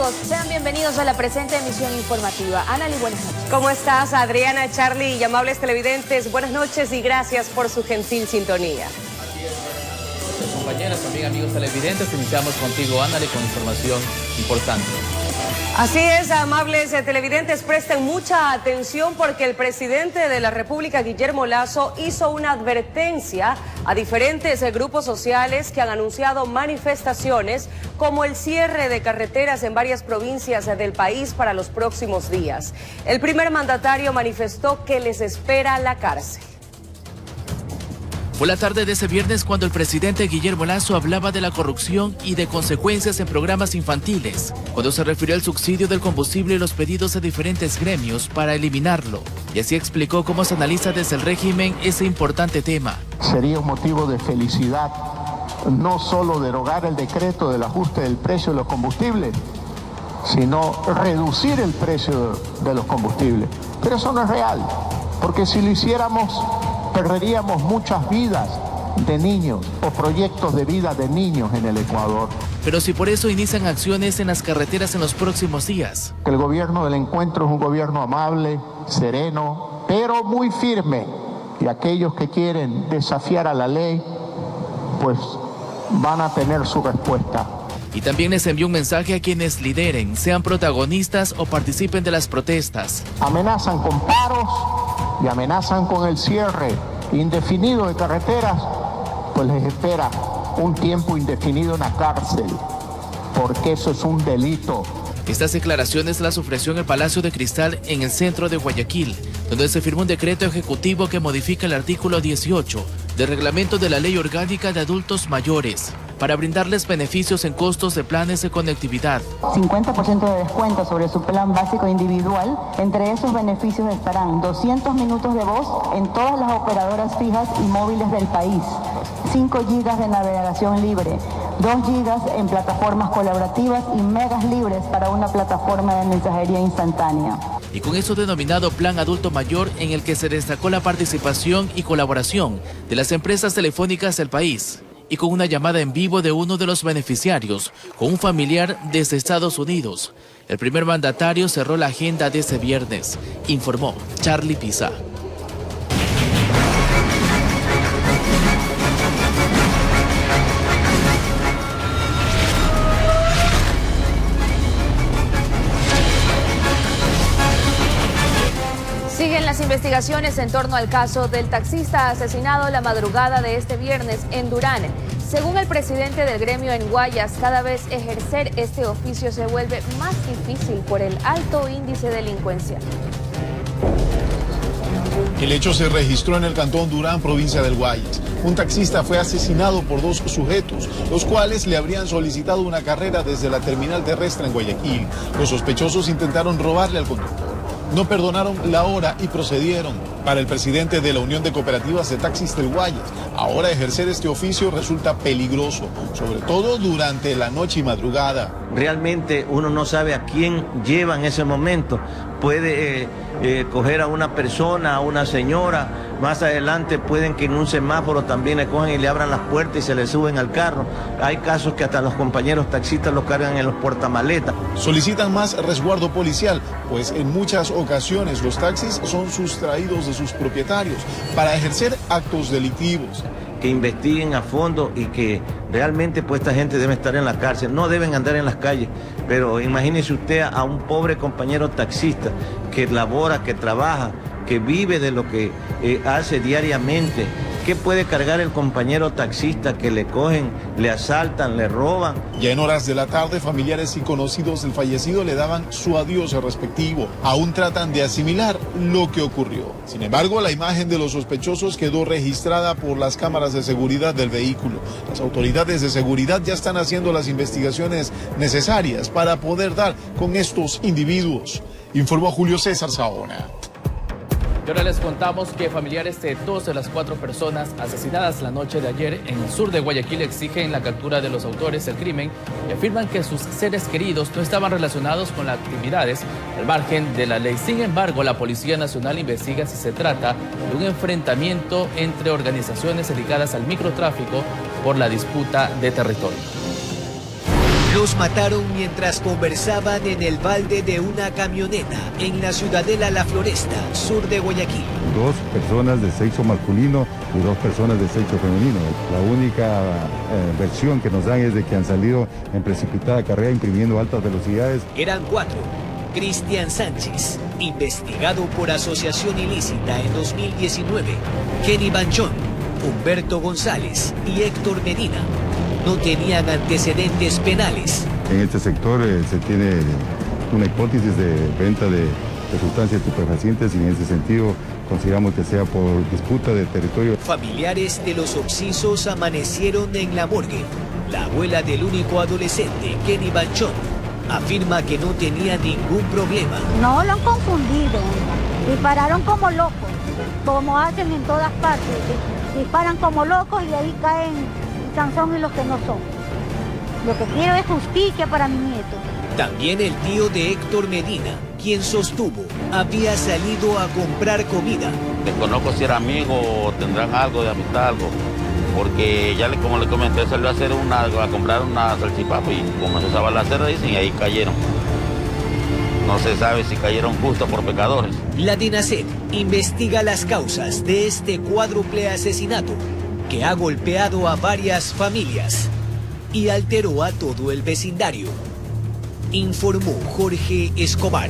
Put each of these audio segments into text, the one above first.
amigos, sean bienvenidos a la presente emisión informativa. Anali, buenas noches. ¿Cómo estás, Adriana, Charlie y amables televidentes? Buenas noches y gracias por su gentil sintonía. Compañeras, también amigos televidentes, iniciamos contigo, Anali, con información importante. Así es, amables televidentes, presten mucha atención porque el presidente de la República, Guillermo Lasso, hizo una advertencia a diferentes grupos sociales que han anunciado manifestaciones como el cierre de carreteras en varias provincias del país para los próximos días. El primer mandatario manifestó que les espera la cárcel. Fue la tarde de ese viernes cuando el presidente Guillermo Lasso hablaba de la corrupción y de consecuencias en programas infantiles, cuando se refirió al subsidio del combustible y los pedidos de diferentes gremios para eliminarlo. Y así explicó cómo se analiza desde el régimen ese importante tema. Sería un motivo de felicidad no solo derogar el decreto del ajuste del precio de los combustibles, sino reducir el precio de los combustibles. Pero eso no es real, porque si lo hiciéramos, perderíamos muchas vidas de niños o proyectos de vida de niños en el Ecuador. Pero si por eso inician acciones en las carreteras en los próximos días. El gobierno del encuentro es un gobierno amable, sereno, pero muy firme. Y aquellos que quieren desafiar a la ley, pues van a tener su respuesta. Y también les envió un mensaje a quienes lideren, sean protagonistas o participen de las protestas. Amenazan con paros y amenazan con el cierre indefinido de carreteras, pues les espera un tiempo indefinido en la cárcel, porque eso es un delito. Estas declaraciones las ofreció en el Palacio de Cristal en el centro de Guayaquil, donde se firmó un decreto ejecutivo que modifica el artículo 18 del reglamento de la Ley Orgánica de Adultos Mayores, para brindarles beneficios en costos de planes de conectividad. 50% de descuento sobre su plan básico individual. Entre esos beneficios estarán 200 minutos de voz en todas las operadoras fijas y móviles del país, 5 gigas de navegación libre, 2 gigas en plataformas colaborativas y megas libres para una plataforma de mensajería instantánea. Y con eso denominado Plan Adulto Mayor, en el que se destacó la participación y colaboración de las empresas telefónicas del país. Y con una llamada en vivo de uno de los beneficiarios, con un familiar desde Estados Unidos. El primer mandatario cerró la agenda de ese viernes, informó Charlie Pisa. Siguen las investigaciones en torno al caso del taxista asesinado la madrugada de este viernes en Durán. Según el presidente del gremio en Guayas, cada vez ejercer este oficio se vuelve más difícil por el alto índice delincuencial. El hecho se registró en el cantón Durán, provincia del Guayas. Un taxista fue asesinado por 2 sujetos, los cuales le habrían solicitado una carrera desde la terminal terrestre en Guayaquil. Los sospechosos intentaron robarle al conductor. No perdonaron la hora y procedieron. Para el presidente de la Unión de Cooperativas de Taxis del Guayas, ahora ejercer este oficio resulta peligroso, sobre todo durante la noche y madrugada. Realmente uno no sabe a quién lleva en ese momento. Puede coger a una persona, a una señora. Más adelante pueden que en un semáforo también le cogen y le abran las puertas y se le suben al carro. Hay casos que hasta los compañeros taxistas los cargan en los portamaletas. Solicitan más resguardo policial, pues en muchas ocasiones los taxis son sustraídos de sus propietarios para ejercer actos delictivos. Que investiguen a fondo y que realmente pues esta gente debe estar en la cárcel, no deben andar en las calles, pero imagínese usted a un pobre compañero taxista que labora, que trabaja, que vive de lo que hace diariamente. ¿Qué puede cargar el compañero taxista que le cogen, le asaltan, le roban? Ya en horas de la tarde, familiares y conocidos del fallecido le daban su adiós respectivo. Aún tratan de asimilar lo que ocurrió. Sin embargo, la imagen de los sospechosos quedó registrada por las cámaras de seguridad del vehículo. Las autoridades de seguridad ya están haciendo las investigaciones necesarias para poder dar con estos individuos, informó Julio César Saona. Y ahora les contamos que familiares de 2 de las 4 personas asesinadas la noche de ayer en el sur de Guayaquil exigen la captura de los autores del crimen y afirman que sus seres queridos no estaban relacionados con las actividades al margen de la ley. Sin embargo, la Policía Nacional investiga si se trata de un enfrentamiento entre organizaciones dedicadas al microtráfico por la disputa de territorio. Los mataron mientras conversaban en el balde de una camioneta en la ciudadela La Floresta, sur de Guayaquil. 2 personas de sexo masculino y 2 personas de sexo femenino. La única versión que nos dan es de que han salido en precipitada carrera imprimiendo altas velocidades. Eran 4. Cristian Sánchez, investigado por asociación ilícita en 2019. Kenny Banchón, Humberto González y Héctor Medina. No tenían antecedentes penales. En este sector se tiene una hipótesis de venta de sustancias estupefacientes y en ese sentido consideramos que sea por disputa de territorio. Familiares de los occisos amanecieron en la morgue. La abuela del único adolescente, Kenny Banchón, afirma que no tenía ningún problema. No lo han confundido. Dispararon como locos, como hacen en todas partes. Disparan como locos y ahí caen son y los que no son. Lo que quiero es justicia para mi nieto. También el tío de Héctor Medina, quien sostuvo había salido a comprar comida. Desconozco si era amigo o tendrán algo de amistad, algo. Porque ya como le comenté, salió a comprar una salchipapa y como se usaba la cerda, dicen, y ahí cayeron. No se sabe si cayeron justo por pecadores. La DINASED investiga las causas de este cuádruple asesinato que ha golpeado a varias familias y alteró a todo el vecindario. Informó Jorge Escobar.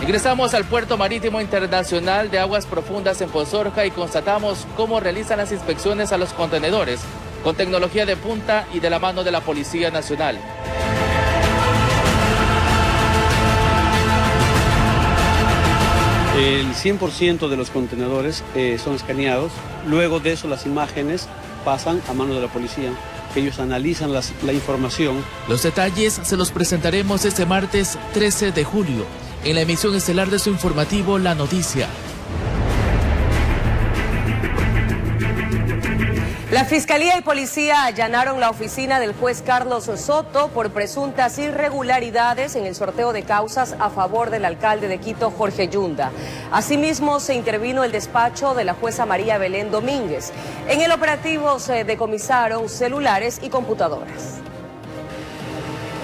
Ingresamos al Puerto Marítimo Internacional de Aguas Profundas en Pozorja y constatamos cómo realizan las inspecciones a los contenedores con tecnología de punta y de la mano de la Policía Nacional. El 100% de los contenedores son escaneados. Luego de eso las imágenes pasan a manos de la policía. Ellos analizan la información. Los detalles se los presentaremos este martes 13 de julio en la emisión estelar de su informativo La Noticia. La Fiscalía y Policía allanaron la oficina del juez Carlos Soto por presuntas irregularidades en el sorteo de causas a favor del alcalde de Quito, Jorge Yunda. Asimismo, se intervino el despacho de la jueza María Belén Domínguez. En el operativo se decomisaron celulares y computadoras.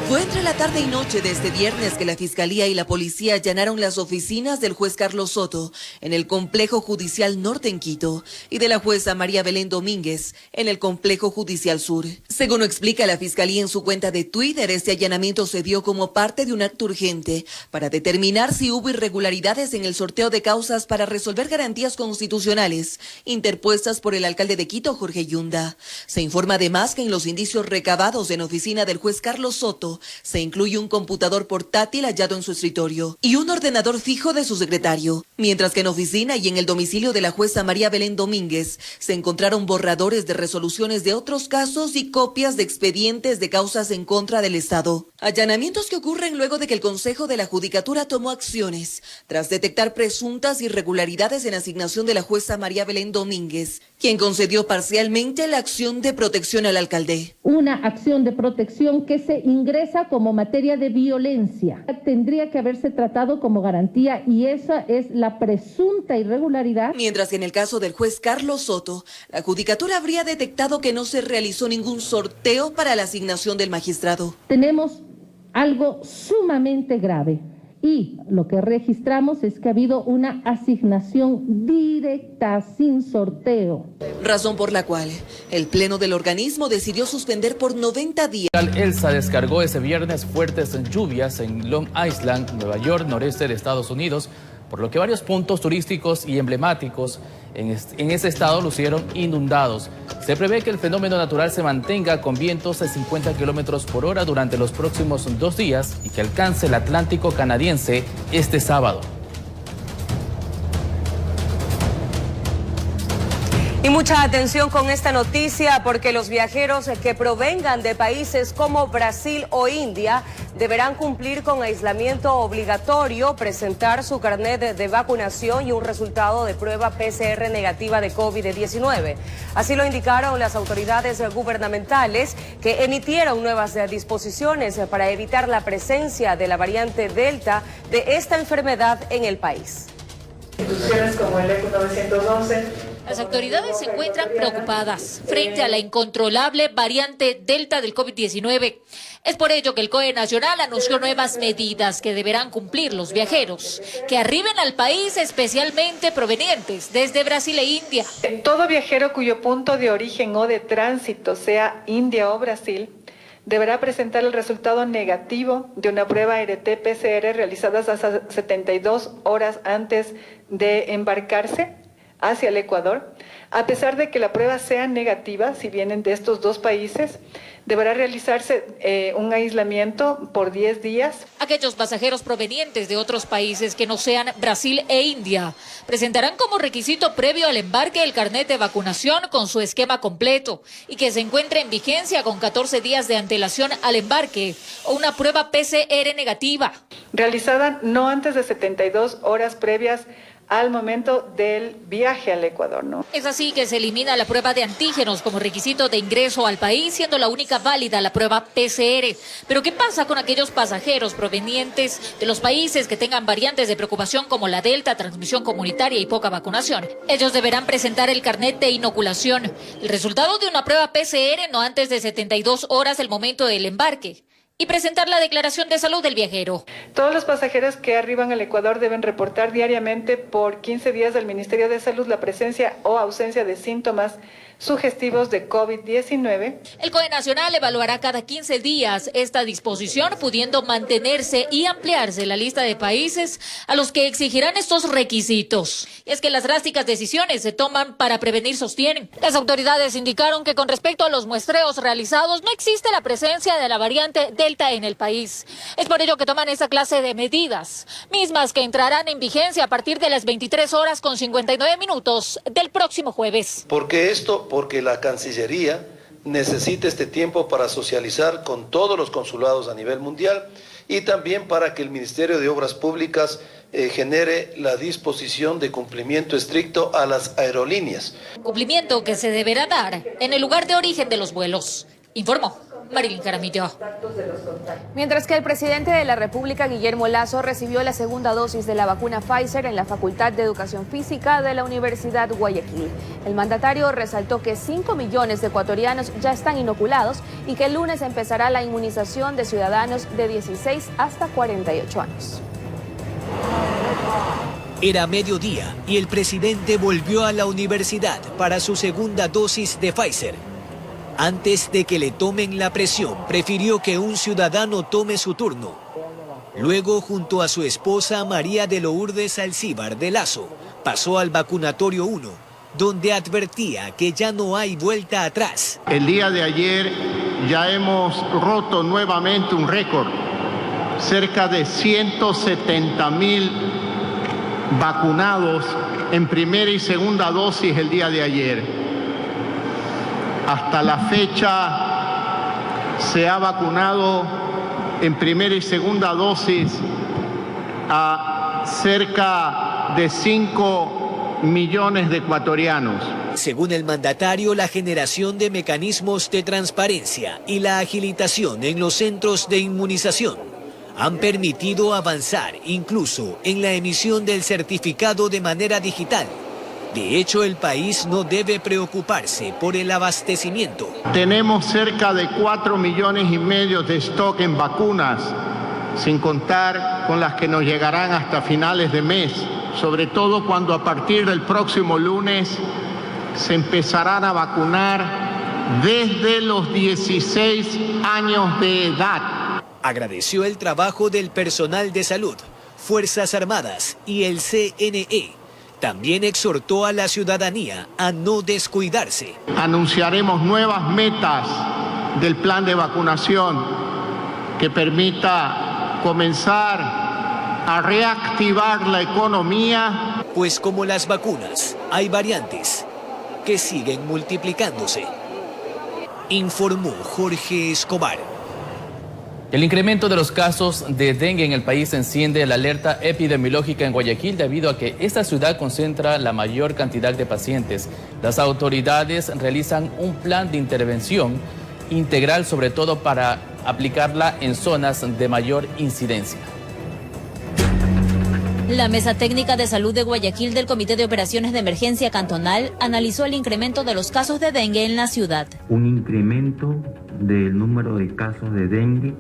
Fue entre la tarde y noche de este viernes que la Fiscalía y la Policía allanaron las oficinas del juez Carlos Soto en el Complejo Judicial Norte en Quito y de la jueza María Belén Domínguez en el Complejo Judicial Sur. Según explica la Fiscalía en su cuenta de Twitter, este allanamiento se dio como parte de un acto urgente para determinar si hubo irregularidades en el sorteo de causas para resolver garantías constitucionales interpuestas por el alcalde de Quito, Jorge Yunda. Se informa además que en los indicios recabados en oficina del juez Carlos Soto se incluye un computador portátil hallado en su escritorio y un ordenador fijo de su secretario, mientras que en oficina y en el domicilio de la jueza María Belén Domínguez se encontraron borradores de resoluciones de otros casos y copias de expedientes de causas en contra del Estado. Allanamientos que ocurren luego de que el Consejo de la Judicatura tomó acciones tras detectar presuntas irregularidades en asignación de la jueza María Belén Domínguez, quien concedió parcialmente la acción de protección al alcalde. Una acción de protección que se ingresa como materia de violencia. Tendría que haberse tratado como garantía y esa es la presunta irregularidad. Mientras que en el caso del juez Carlos Soto, la Judicatura habría detectado que no se realizó ningún sorteo para la asignación del magistrado. Tenemos algo sumamente grave. Y lo que registramos es que ha habido una asignación directa, sin sorteo. Razón por la cual el pleno del organismo decidió suspender por 90 días. Elsa descargó ese viernes fuertes lluvias en Long Island, Nueva York, noreste de Estados Unidos, por lo que varios puntos turísticos y emblemáticos en ese estado lucieron inundados. Se prevé que el fenómeno natural se mantenga con vientos de 50 kilómetros por hora durante los próximos 2 días y que alcance el Atlántico canadiense este sábado. Y mucha atención con esta noticia porque los viajeros que provengan de países como Brasil o India deberán cumplir con aislamiento obligatorio, presentar su carnet de vacunación y un resultado de prueba PCR negativa de COVID-19. Así lo indicaron las autoridades gubernamentales que emitieron nuevas disposiciones para evitar la presencia de la variante Delta de esta enfermedad en el país. Instituciones como el ECO 911 Las autoridades se encuentran preocupadas frente a la incontrolable variante Delta del COVID-19. Es por ello que el COE Nacional anunció nuevas medidas que deberán cumplir los viajeros que arriben al país, especialmente provenientes desde Brasil e India. Todo viajero cuyo punto de origen o de tránsito sea India o Brasil deberá presentar el resultado negativo de una prueba RT-PCR realizada hasta 72 horas antes de embarcarse hacia el Ecuador. A pesar de que la prueba sea negativa, si vienen de estos dos países, deberá realizarse un aislamiento por 10 días. Aquellos pasajeros provenientes de otros países que no sean Brasil e India presentarán como requisito previo al embarque el carnet de vacunación con su esquema completo y que se encuentre en vigencia con 14 días de antelación al embarque o una prueba PCR negativa. Realizada no antes de 72 horas previas al momento del viaje al Ecuador, ¿no? Es así que se elimina la prueba de antígenos como requisito de ingreso al país, siendo la única válida la prueba PCR. Pero ¿qué pasa con aquellos pasajeros provenientes de los países que tengan variantes de preocupación como la Delta, transmisión comunitaria y poca vacunación? Ellos deberán presentar el carnet de inoculación, el resultado de una prueba PCR no antes de 72 horas del momento del embarque, y presentar la declaración de salud del viajero. Todos los pasajeros que arriban al Ecuador deben reportar diariamente por 15 días al Ministerio de Salud la presencia o ausencia de síntomas sugestivos de COVID-19. El COE Nacional evaluará cada 15 días esta disposición, pudiendo mantenerse y ampliarse la lista de países a los que exigirán estos requisitos. Y es que las drásticas decisiones se toman para prevenir, sostienen. Las autoridades indicaron que con respecto a los muestreos realizados no existe la presencia de la variante Delta en el país. Es por ello que toman esa clase de medidas, mismas que entrarán en vigencia a partir de las 23 horas con 59 minutos del próximo jueves. Porque la Cancillería necesita este tiempo para socializar con todos los consulados a nivel mundial y también para que el Ministerio de Obras Públicas genere la disposición de cumplimiento estricto a las aerolíneas. Cumplimiento que se deberá dar en el lugar de origen de los vuelos, informó Marilyn Jaramillo. Mientras que el presidente de la República, Guillermo Lasso, recibió la segunda dosis de la vacuna Pfizer en la Facultad de Educación Física de la Universidad Guayaquil. El mandatario resaltó que 5 millones de ecuatorianos ya están inoculados y que el lunes empezará la inmunización de ciudadanos de 16 hasta 48 años. Era mediodía y el presidente volvió a la universidad para su segunda dosis de Pfizer. Antes de que le tomen la presión, prefirió que un ciudadano tome su turno. Luego, junto a su esposa María de Lourdes Alcíbar de Lasso, pasó al vacunatorio 1, donde advertía que ya no hay vuelta atrás. El día de ayer ya hemos roto nuevamente un récord. Cerca de 170,000 vacunados en primera y segunda dosis el día de ayer. Hasta la fecha se ha vacunado en primera y segunda dosis a cerca de 5 millones de ecuatorianos. Según el mandatario, la generación de mecanismos de transparencia y la agilitación en los centros de inmunización han permitido avanzar incluso en la emisión del certificado de manera digital. De hecho, el país no debe preocuparse por el abastecimiento. Tenemos cerca de 4,5 millones de stock en vacunas, sin contar con las que nos llegarán hasta finales de mes, sobre todo cuando a partir del próximo lunes se empezarán a vacunar desde los 16 años de edad. Agradeció el trabajo del personal de salud, Fuerzas Armadas y el CNE. También exhortó a la ciudadanía a no descuidarse. Anunciaremos nuevas metas del plan de vacunación que permita comenzar a reactivar la economía. Pues como las vacunas, hay variantes que siguen multiplicándose. Informó Jorge Escobar. El incremento de los casos de dengue en el país enciende la alerta epidemiológica en Guayaquil debido a que esta ciudad concentra la mayor cantidad de pacientes. Las autoridades realizan un plan de intervención integral, sobre todo para aplicarla en zonas de mayor incidencia. La Mesa Técnica de Salud de Guayaquil del Comité de Operaciones de Emergencia Cantonal analizó el incremento de los casos de dengue en la ciudad. Un incremento del número de casos de dengue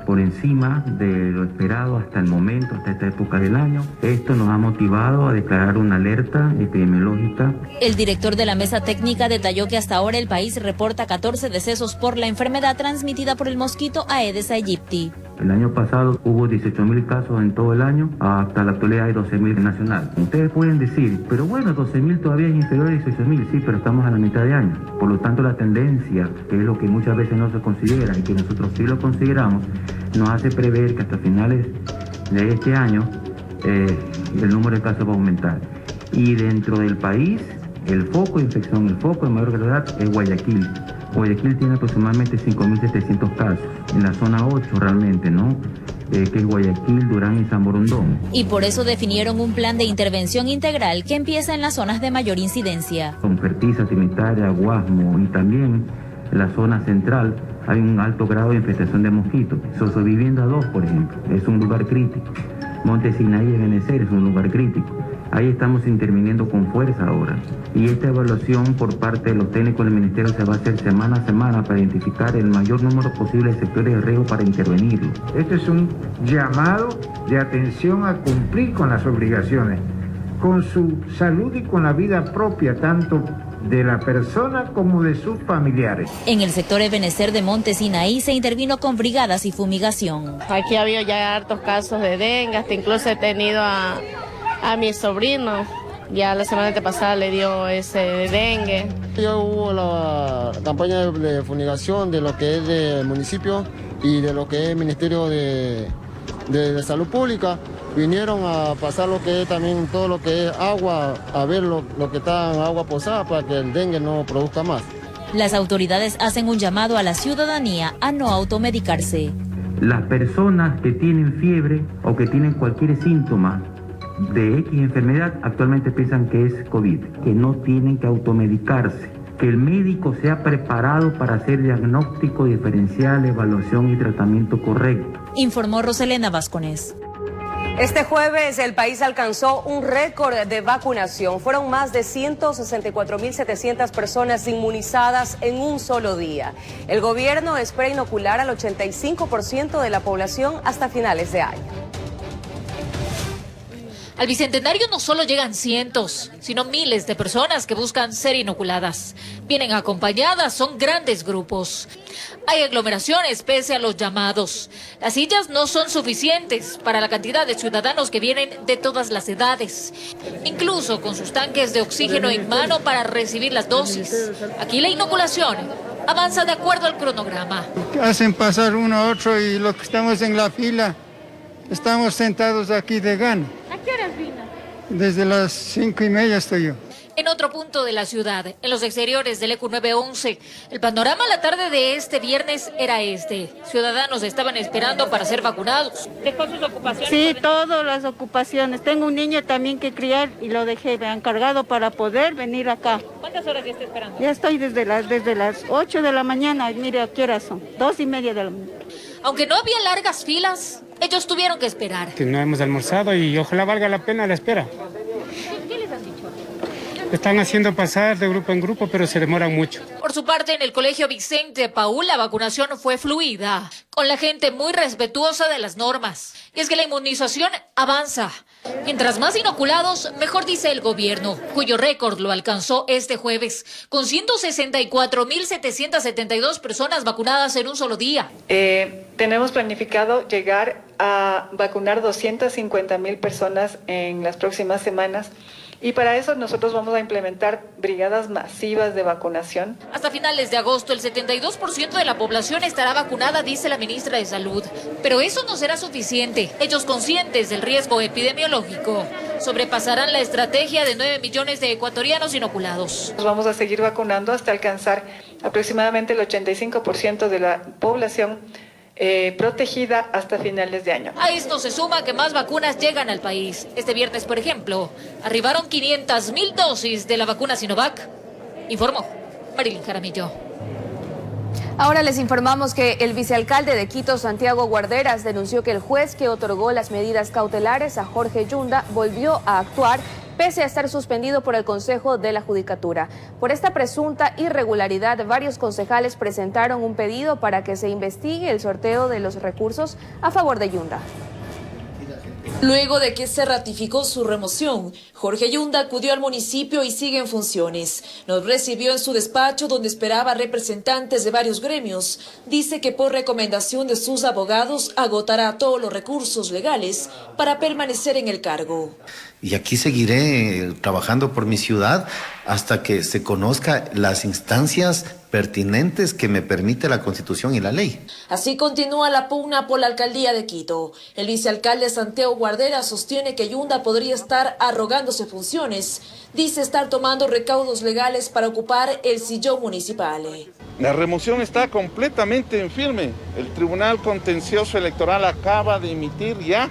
por encima de lo esperado hasta el momento, hasta esta época del año. Esto nos ha motivado a declarar una alerta epidemiológica. El director de la Mesa Técnica detalló que hasta ahora el país reporta 14 decesos por la enfermedad transmitida por el mosquito Aedes aegypti. El año pasado hubo 18.000 casos en todo el año, hasta la actualidad hay 12.000 nacional. Ustedes pueden decir, pero bueno, 12.000 todavía es inferior a 18.000, sí, pero estamos a la mitad de año. Por lo tanto, la tendencia, que es lo que muchas veces no se considera y que nosotros sí lo consideramos, nos hace prever que hasta finales de este año el número de casos va a aumentar. Y dentro del país, el foco de infección, el foco de mayor gravedad es Guayaquil. Guayaquil tiene aproximadamente 5.700 casos, en la zona 8 realmente, ¿no? Que es Guayaquil, Durán y San Borondón. Y por eso definieron un plan de intervención integral que empieza en las zonas de mayor incidencia. Con Fertiza, Cimitaria, Guasmo y también en la zona central hay un alto grado de infestación de mosquitos. Sosovivienda 2, por ejemplo, es un lugar crítico. Monte Sinaí y Benecer es un lugar crítico. Ahí estamos interviniendo con fuerza ahora. Y esta evaluación por parte de los técnicos del Ministerio se va a hacer semana a semana para identificar el mayor número posible de sectores de riesgo para intervenirlo. Este es un llamado de atención a cumplir con las obligaciones, con su salud y con la vida propia, tanto de la persona como de sus familiares. En el sector Ebenecer de Monte Sinaí se intervino con brigadas y fumigación. Aquí ha habido ya hartos casos de dengue, hasta incluso he tenido a mi sobrino, ya la semana pasada le dio ese dengue. Ya hubo la campaña de fumigación de lo que es del municipio y de lo que es el Ministerio de Salud Pública. Vinieron a pasar lo que es también todo lo que es agua, a ver lo que está en agua posada para que el dengue no produzca más. Las autoridades hacen un llamado a la ciudadanía a no automedicarse. Las personas que tienen fiebre o que tienen cualquier síntoma de X enfermedad actualmente piensan que es COVID, que no tienen que automedicarse, que el médico sea preparado para hacer diagnóstico diferencial, evaluación y tratamiento correcto. Informó Roselena Vázquez. Este jueves el país alcanzó un récord de vacunación. Fueron más de 164.700 personas inmunizadas en un solo día. El gobierno espera inocular al 85% de la población hasta finales de año. Al Bicentenario no solo llegan cientos, sino miles de personas que buscan ser inoculadas. Vienen acompañadas, son grandes grupos. Hay aglomeraciones pese a los llamados. Las sillas no son suficientes para la cantidad de ciudadanos que vienen de todas las edades, incluso con sus tanques de oxígeno en mano para recibir las dosis. Aquí la inoculación avanza de acuerdo al cronograma. Hacen pasar uno a otro y los que estamos en la fila estamos sentados aquí de gana. ¿A qué horas vino? Desde las 5:30 estoy yo. En otro punto de la ciudad, en los exteriores del ECU 911, el panorama la tarde de este viernes era este. Ciudadanos estaban esperando para ser vacunados. ¿Dejó sus ocupaciones? Sí, todas las ocupaciones. Tengo un niño también que criar y lo dejé encargado para poder venir acá. ¿Cuántas horas ya está esperando? Ya estoy desde las 8 de la mañana. Mire, ¿a qué hora son? 2:30 de la mañana. Aunque no había largas filas, ellos tuvieron que esperar. Que no hemos almorzado y ojalá valga la pena la espera. ¿Qué les han dicho? Están haciendo pasar de grupo en grupo, pero se demoran mucho. Por su parte, en el Colegio Vicente Paúl, la vacunación fue fluida, con la gente muy respetuosa de las normas. Y es que la inmunización avanza. Mientras más inoculados, mejor, dice el gobierno, cuyo récord lo alcanzó este jueves, con 164.772 personas vacunadas en un solo día. Tenemos planificado llegar a vacunar 250.000 personas en las próximas semanas. Y para eso nosotros vamos a implementar brigadas masivas de vacunación. Hasta finales de agosto, el 72% de la población estará vacunada, dice la ministra de Salud. Pero eso no será suficiente. Ellos, conscientes del riesgo epidemiológico, sobrepasarán la estrategia de 9 millones de ecuatorianos inoculados. Nos vamos a seguir vacunando hasta alcanzar aproximadamente el 85% de la población protegida hasta finales de año. A esto se suma que más vacunas llegan al país. Este viernes, por ejemplo, arribaron 500.000 dosis de la vacuna Sinovac, informó Marilyn Jaramillo. Ahora les informamos que el vicealcalde de Quito, Santiago Guarderas, denunció que el juez que otorgó las medidas cautelares a Jorge Yunda volvió a actuar pese a estar suspendido por el Consejo de la Judicatura. Por esta presunta irregularidad, varios concejales presentaron un pedido para que se investigue el sorteo de los recursos a favor de Yunda. Luego de que se ratificó su remoción, Jorge Yunda acudió al municipio y sigue en funciones. Nos recibió en su despacho donde esperaba representantes de varios gremios. Dice que por recomendación de sus abogados agotará todos los recursos legales para permanecer en el cargo. Y aquí seguiré trabajando por mi ciudad hasta que se conozca las instancias pertinentes que me permite la Constitución y la ley. Así continúa la pugna por la alcaldía de Quito. El vicealcalde Santiago Guarderas sostiene que Yunda podría estar arrogándose funciones. Dice estar tomando recaudos legales para ocupar el sillón municipal. La remoción está completamente en firme. El Tribunal Contencioso Electoral acaba de emitir ya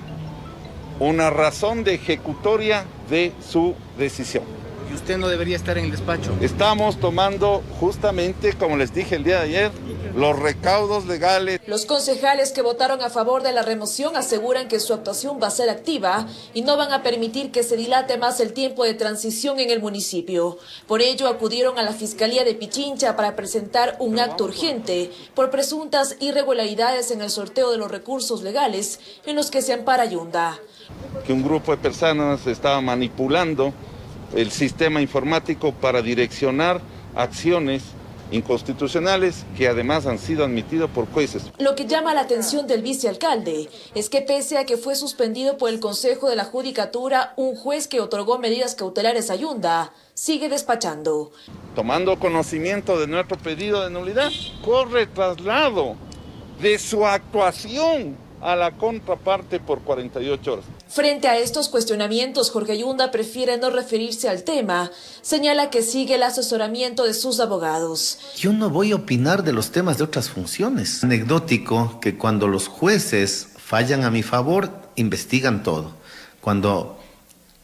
una razón de ejecutoria de su decisión. ¿Y usted no debería estar en el despacho? Estamos tomando justamente, como les dije el día de ayer, los recaudos legales. Los concejales que votaron a favor de la remoción aseguran que su actuación va a ser activa y no van a permitir que se dilate más el tiempo de transición en el municipio. Por ello acudieron a la Fiscalía de Pichincha para presentar un acto urgente por presuntas irregularidades en el sorteo de los recursos legales en los que se ampara Yunda. Que un grupo de personas estaba manipulando el sistema informático para direccionar acciones inconstitucionales que además han sido admitidos por jueces. Lo que llama la atención del vicealcalde es que pese a que fue suspendido por el Consejo de la Judicatura, un juez que otorgó medidas cautelares a Yunda sigue despachando. Tomando conocimiento de nuestro pedido de nulidad, corre traslado de su actuación a la contraparte por 48 horas. Frente a estos cuestionamientos, Jorge Yunda prefiere no referirse al tema. Señala que sigue el asesoramiento de sus abogados. Yo no voy a opinar de los temas de otras funciones. Anecdótico que cuando los jueces fallan a mi favor, investigan todo. Cuando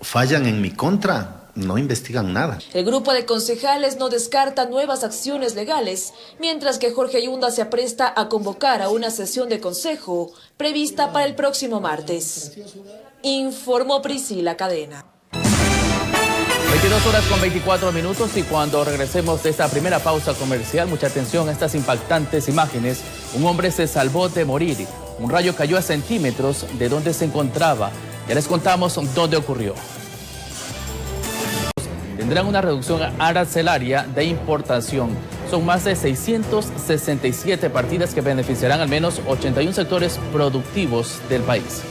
fallan en mi contra, no investigan nada. El grupo de concejales no descarta nuevas acciones legales, mientras que Jorge Yunda se apresta a convocar a una sesión de consejo prevista para el próximo martes. Informó Priscila Cadena. 22 horas con 24 minutos y cuando regresemos de esta primera pausa comercial, mucha atención a estas impactantes imágenes. Un hombre se salvó de morir. Un rayo cayó a centímetros de donde se encontraba. Ya les contamos dónde ocurrió. Tendrán una reducción arancelaria de importación. Son más de 667 partidas que beneficiarán al menos 81 sectores productivos del país.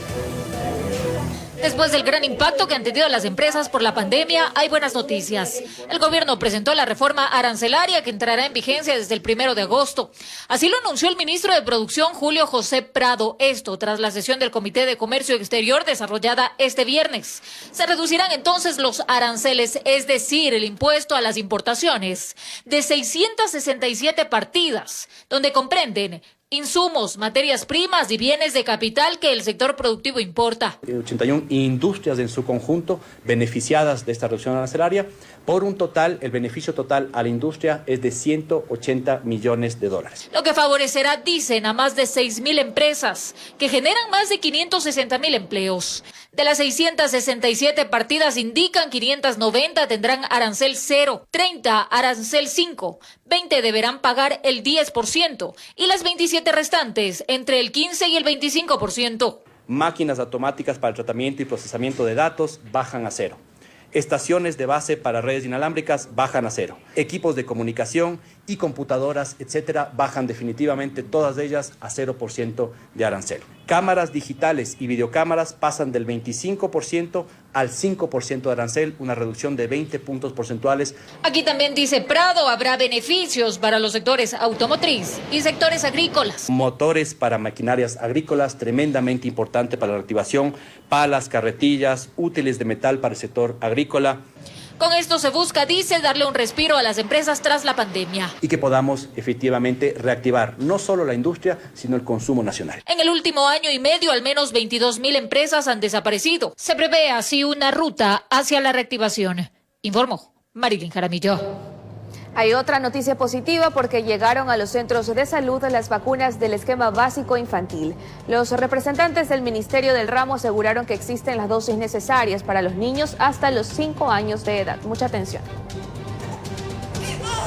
Después del gran impacto que han tenido las empresas por la pandemia, hay buenas noticias. El gobierno presentó la reforma arancelaria que entrará en vigencia desde el 1 de agosto. Así lo anunció el ministro de Producción, Julio José Prado. Esto tras la sesión del Comité de Comercio Exterior desarrollada este viernes. Se reducirán entonces los aranceles, es decir, el impuesto a las importaciones, de 667 partidas, donde comprenden insumos, materias primas y bienes de capital que el sector productivo importa. 81 industrias en su conjunto beneficiadas de esta reducción arancelaria. Por un total, el beneficio total a la industria es de 180 millones de dólares. Lo que favorecerá, dicen, a más de 6.000 empresas que generan más de 560.000 empleos. De las 667 partidas indican 590 tendrán arancel 0, 30 arancel 5, 20 deberán pagar el 10% y las 27 restantes entre el 15 y el 25%. Máquinas automáticas para el tratamiento y procesamiento de datos bajan a 0. Estaciones de base para redes inalámbricas bajan a 0. Equipos de comunicación y computadoras, etcétera, bajan definitivamente todas ellas a 0% de arancel. Cámaras digitales y videocámaras pasan del 25% al 5% de arancel, una reducción de 20 puntos porcentuales. Aquí también dice Prado, habrá beneficios para los sectores automotriz y sectores agrícolas. Motores para maquinarias agrícolas, tremendamente importante para la reactivación, palas, carretillas, útiles de metal para el sector agrícola. Con esto se busca, dice, darle un respiro a las empresas tras la pandemia. Y que podamos efectivamente reactivar no solo la industria, sino el consumo nacional. En el último año y medio, al menos 22.000 empresas han desaparecido. Se prevé así una ruta hacia la reactivación. Informó Marilyn Jaramillo. Hay otra noticia positiva porque llegaron a los centros de salud las vacunas del esquema básico infantil. Los representantes del Ministerio del Ramo aseguraron que existen las dosis necesarias para los niños hasta los 5 años de edad. Mucha atención.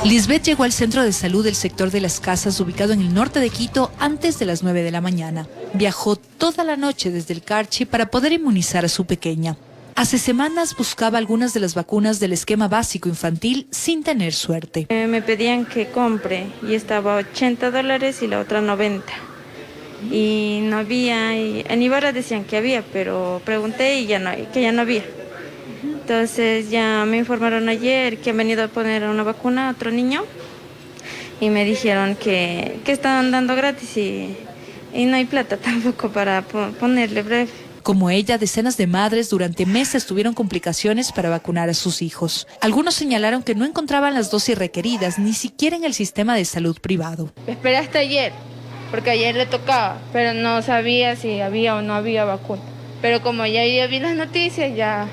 Lisbeth llegó al centro de salud del sector de Las Casas, ubicado en el norte de Quito, antes de las 9 de la mañana. Viajó toda la noche desde el Carchi para poder inmunizar a su pequeña. Hace semanas buscaba algunas de las vacunas del esquema básico infantil sin tener suerte. Me pedían que compre y estaba $80 y la otra 90. Y no había, y en Ibarra decían que había, pero pregunté y que ya no había. Entonces ya me informaron ayer que han venido a poner una vacuna a otro niño y me dijeron que estaban dando gratis y no hay plata tampoco para ponerle breve. Como ella, decenas de madres durante meses tuvieron complicaciones para vacunar a sus hijos. Algunos señalaron que no encontraban las dosis requeridas ni siquiera en el sistema de salud privado. Esperé hasta ayer, porque ayer le tocaba, pero no sabía si había o no había vacuna. Pero como ya vi las noticias, ya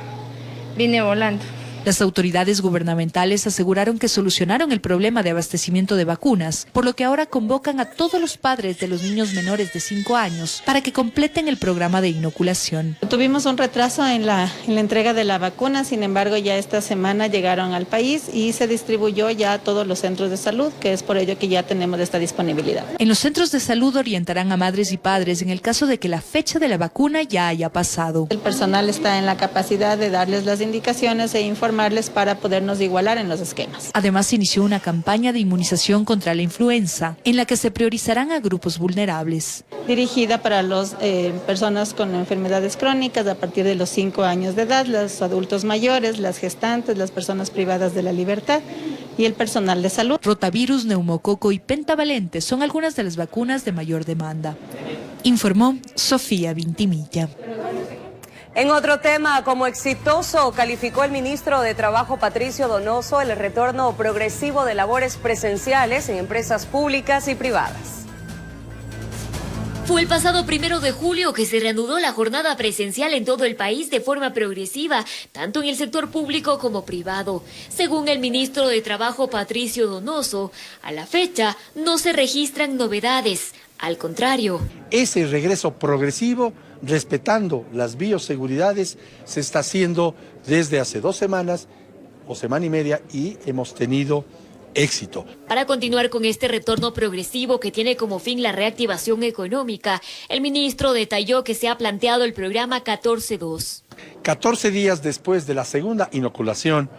vine volando. Las autoridades gubernamentales aseguraron que solucionaron el problema de abastecimiento de vacunas, por lo que ahora convocan a todos los padres de los niños menores de 5 años para que completen el programa de inoculación. Tuvimos un retraso en la entrega de la vacuna, sin embargo ya esta semana llegaron al país y se distribuyó ya a todos los centros de salud, que es por ello que ya tenemos esta disponibilidad. En los centros de salud orientarán a madres y padres en el caso de que la fecha de la vacuna ya haya pasado. El personal está en la capacidad de darles las indicaciones e informarles para podernos igualar en los esquemas. Además, se inició una campaña de inmunización contra la influenza, en la que se priorizarán a grupos vulnerables. Dirigida para las personas con enfermedades crónicas a partir de los 5 años de edad, los adultos mayores, las gestantes, las personas privadas de la libertad y el personal de salud. Rotavirus, neumococo y pentavalente son algunas de las vacunas de mayor demanda. Informó Sofía Vintimilla. En otro tema, como exitoso calificó el ministro de Trabajo Patricio Donoso el retorno progresivo de labores presenciales en empresas públicas y privadas. Fue el pasado 1 de julio que se reanudó la jornada presencial en todo el país de forma progresiva, tanto en el sector público como privado. Según el ministro de Trabajo Patricio Donoso, a la fecha no se registran novedades. Al contrario, ese regreso progresivo, respetando las bioseguridades, se está haciendo desde hace 2 semanas o semana y media y hemos tenido éxito. Para continuar con este retorno progresivo que tiene como fin la reactivación económica, el ministro detalló que se ha planteado el programa 14-2. 14 días después de la segunda inoculación,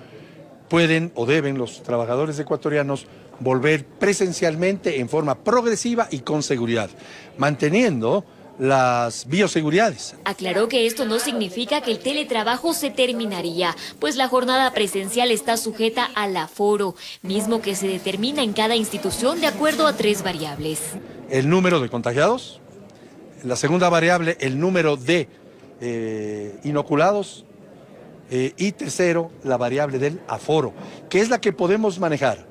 pueden o deben los trabajadores ecuatorianos volver presencialmente en forma progresiva y con seguridad, manteniendo las bioseguridades. Aclaró que esto no significa que el teletrabajo se terminaría, pues la jornada presencial está sujeta al aforo, mismo que se determina en cada institución de acuerdo a 3 variables. El número de contagiados, la segunda variable, el número de inoculados, y tercero, la variable del aforo, que es la que podemos manejar.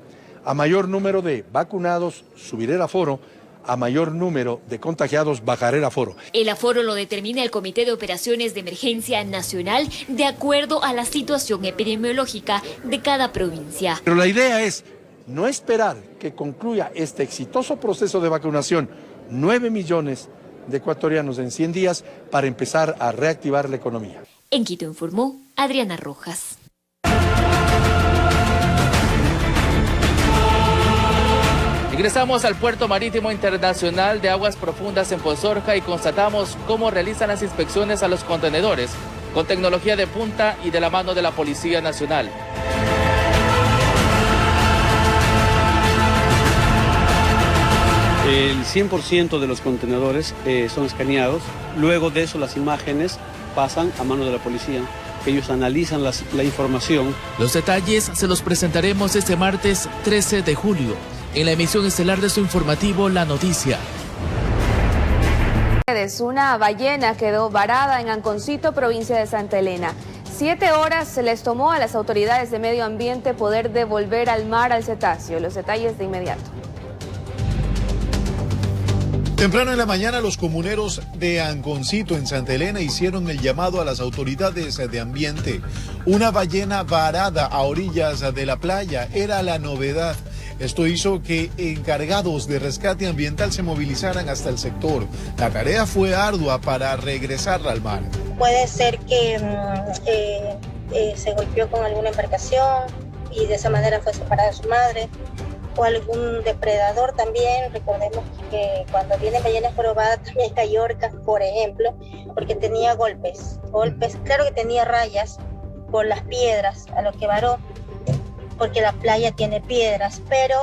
A mayor número de vacunados, subirá el aforo. A mayor número de contagiados, bajará el aforo. El aforo lo determina el Comité de Operaciones de Emergencia Nacional de acuerdo a la situación epidemiológica de cada provincia. Pero la idea es no esperar que concluya este exitoso proceso de vacunación, 9 millones de ecuatorianos en 100 días, para empezar a reactivar la economía. En Quito informó Adriana Rojas. Ingresamos al Puerto Marítimo Internacional de Aguas Profundas en Pozorja y constatamos cómo realizan las inspecciones a los contenedores con tecnología de punta y de la mano de la Policía Nacional. El 100% de los contenedores son escaneados. Luego de eso las imágenes pasan a mano de la policía. Ellos analizan la información. Los detalles se los presentaremos este martes 13 de julio. En la emisión estelar de su informativo La Noticia. Una ballena quedó varada en Anconcito, provincia de Santa Elena. 7 horas les tomó a las autoridades de medio ambiente poder devolver al mar al cetáceo. Los detalles de inmediato. Temprano en la mañana, los comuneros de Anconcito, en Santa Elena, hicieron el llamado a las autoridades de ambiente. Una ballena varada a orillas de la playa era la novedad. Esto hizo que encargados de rescate ambiental se movilizaran hasta el sector. La tarea fue ardua para regresarla al mar. Puede ser que se golpeó con alguna embarcación y de esa manera fue separada de su madre, o algún depredador también. Recordemos que cuando vienen ballenas jorobadas también hay orcas, por ejemplo, porque tenía golpes, claro que tenía rayas por las piedras a lo que varó, porque la playa tiene piedras, pero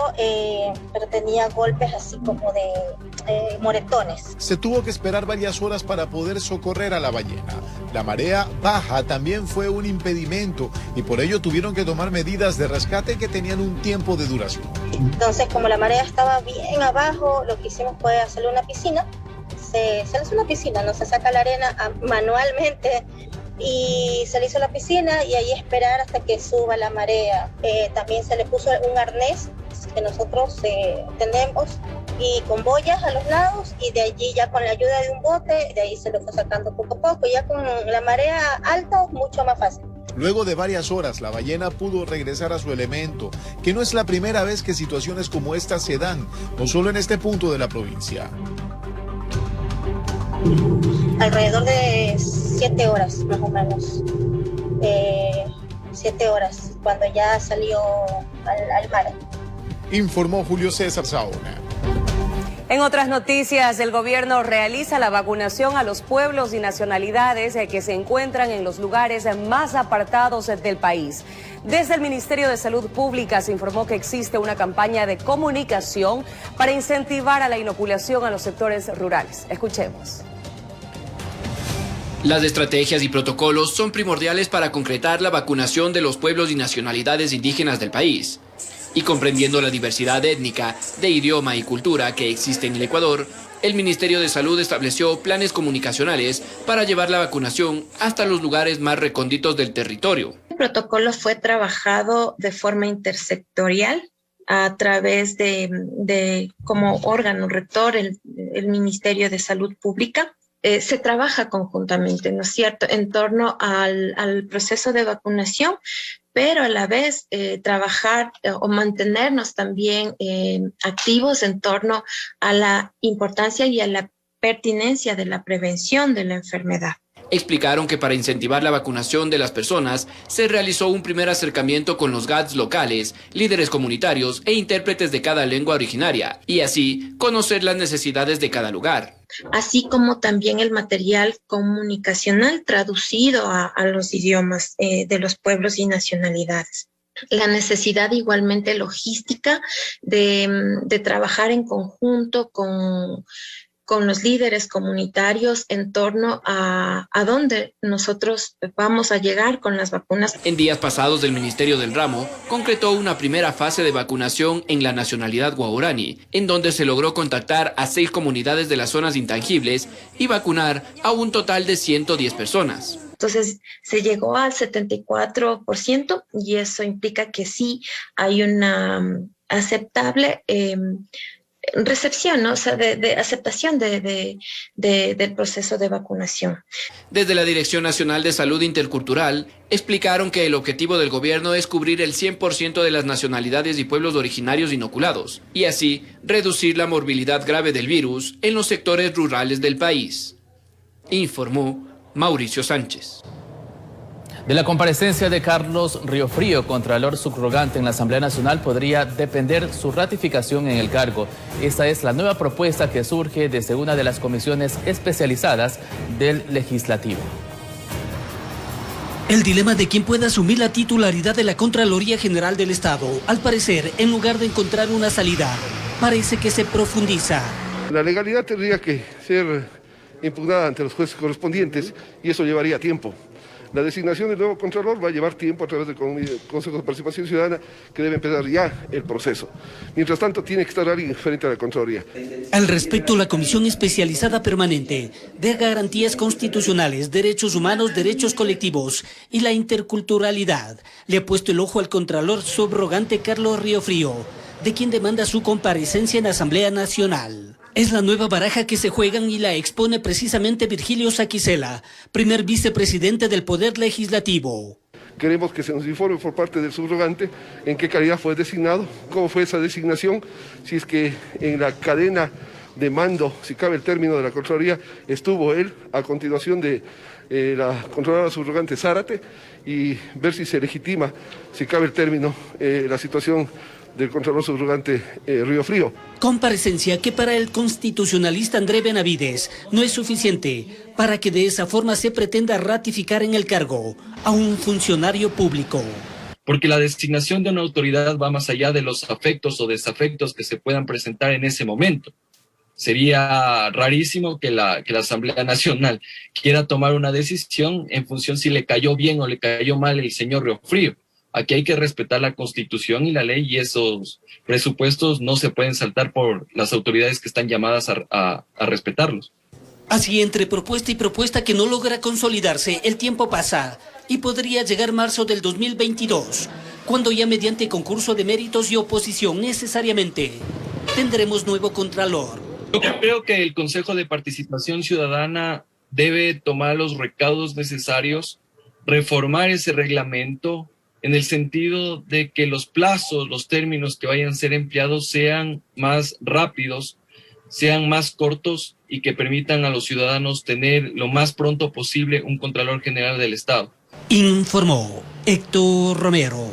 tenía golpes así como de moretones. Se tuvo que esperar varias horas para poder socorrer a la ballena. La marea baja también fue un impedimento y por ello tuvieron que tomar medidas de rescate que tenían un tiempo de duración. Entonces, como la marea estaba bien abajo, lo que hicimos fue hacerle una piscina. Se le hace una piscina, no se saca la arena manualmente, y se le hizo la piscina y ahí esperar hasta que suba la marea. También se le puso un arnés que nosotros tenemos y con boyas a los lados, y de allí ya con la ayuda de un bote, de ahí se lo fue sacando poco a poco. Ya con la marea alta es mucho más fácil. Luego de varias horas, la ballena pudo regresar a su elemento, que no es la primera vez que situaciones como esta se dan, no solo en este punto de la provincia. Alrededor de 7 horas más o menos, 7 horas cuando ya salió al mar. Informó Julio César Saona. En otras noticias, el gobierno realiza la vacunación a los pueblos y nacionalidades que se encuentran en los lugares más apartados del país. Desde el Ministerio de Salud Pública se informó que existe una campaña de comunicación para incentivar a la inoculación a los sectores rurales. Escuchemos. Las estrategias y protocolos son primordiales para concretar la vacunación de los pueblos y nacionalidades indígenas del país. Y comprendiendo la diversidad étnica, de idioma y cultura que existe en el Ecuador, el Ministerio de Salud estableció planes comunicacionales para llevar la vacunación hasta los lugares más recónditos del territorio. El protocolo fue trabajado de forma intersectorial a través de como órgano rector, el Ministerio de Salud Pública. Se trabaja conjuntamente, ¿no es cierto?, en torno al proceso de vacunación, pero a la vez trabajar o mantenernos también activos en torno a la importancia y a la pertinencia de la prevención de la enfermedad. Explicaron que para incentivar la vacunación de las personas se realizó un primer acercamiento con los GATS locales, líderes comunitarios e intérpretes de cada lengua originaria, y así conocer las necesidades de cada lugar. Así como también el material comunicacional traducido a los idiomas de los pueblos y nacionalidades. La necesidad igualmente logística de trabajar en conjunto con los líderes comunitarios en torno a dónde nosotros vamos a llegar con las vacunas. En días pasados, el Ministerio del Ramo concretó una primera fase de vacunación en la nacionalidad guaurani, en donde se logró contactar a 6 comunidades de las zonas intangibles y vacunar a un total de 110 personas. Entonces se llegó al 74% y eso implica que sí hay una aceptable recepción, ¿no? O sea, de aceptación del proceso de vacunación. Desde la Dirección Nacional de Salud Intercultural explicaron que el objetivo del gobierno es cubrir el 100% de las nacionalidades y pueblos originarios inoculados y así reducir la morbilidad grave del virus en los sectores rurales del país, informó Mauricio Sánchez. De la comparecencia de Carlos Riofrío, contralor subrogante en la Asamblea Nacional, podría depender su ratificación en el cargo. Esta es la nueva propuesta que surge desde una de las comisiones especializadas del Legislativo. El dilema de quién puede asumir la titularidad de la Contraloría General del Estado, al parecer, en lugar de encontrar una salida, parece que se profundiza. La legalidad tendría que ser impugnada ante los jueces correspondientes y eso llevaría tiempo. La designación del nuevo Contralor va a llevar tiempo a través del Consejo de Participación Ciudadana, que debe empezar ya el proceso. Mientras tanto, tiene que estar alguien frente a la Contraloría. Al respecto, la Comisión Especializada Permanente de Garantías Constitucionales, Derechos Humanos, Derechos Colectivos y la Interculturalidad le ha puesto el ojo al Contralor subrogante Carlos Riofrío, de quien demanda su comparecencia en la Asamblea Nacional. Es la nueva baraja que se juegan y la expone precisamente Virgilio Saquicela, primer vicepresidente del Poder Legislativo. Queremos que se nos informe por parte del subrogante en qué calidad fue designado, cómo fue esa designación, si es que en la cadena de mando, si cabe el término de la Contraloría, estuvo él a continuación de la Contralora subrogante Zárate, y ver si se legitima, si cabe el término, la situación del Contralor subrogante Río Frío. Comparecencia que para el constitucionalista André Benavides no es suficiente para que de esa forma se pretenda ratificar en el cargo a un funcionario público. Porque la designación de una autoridad va más allá de los afectos o desafectos que se puedan presentar en ese momento. Sería rarísimo que la Asamblea Nacional quiera tomar una decisión en función si le cayó bien o le cayó mal el señor Río Frío. Aquí hay que respetar la Constitución y la ley, y esos presupuestos no se pueden saltar por las autoridades que están llamadas a respetarlos. Así, entre propuesta y propuesta que no logra consolidarse, el tiempo pasa y podría llegar marzo del 2022, cuando ya mediante concurso de méritos y oposición necesariamente tendremos nuevo contralor. Yo creo que el Consejo de Participación Ciudadana debe tomar los recaudos necesarios, reformar ese reglamento, en el sentido de que los plazos, los términos que vayan a ser empleados sean más rápidos, sean más cortos y que permitan a los ciudadanos tener lo más pronto posible un Contralor General del Estado. Informó Héctor Romero.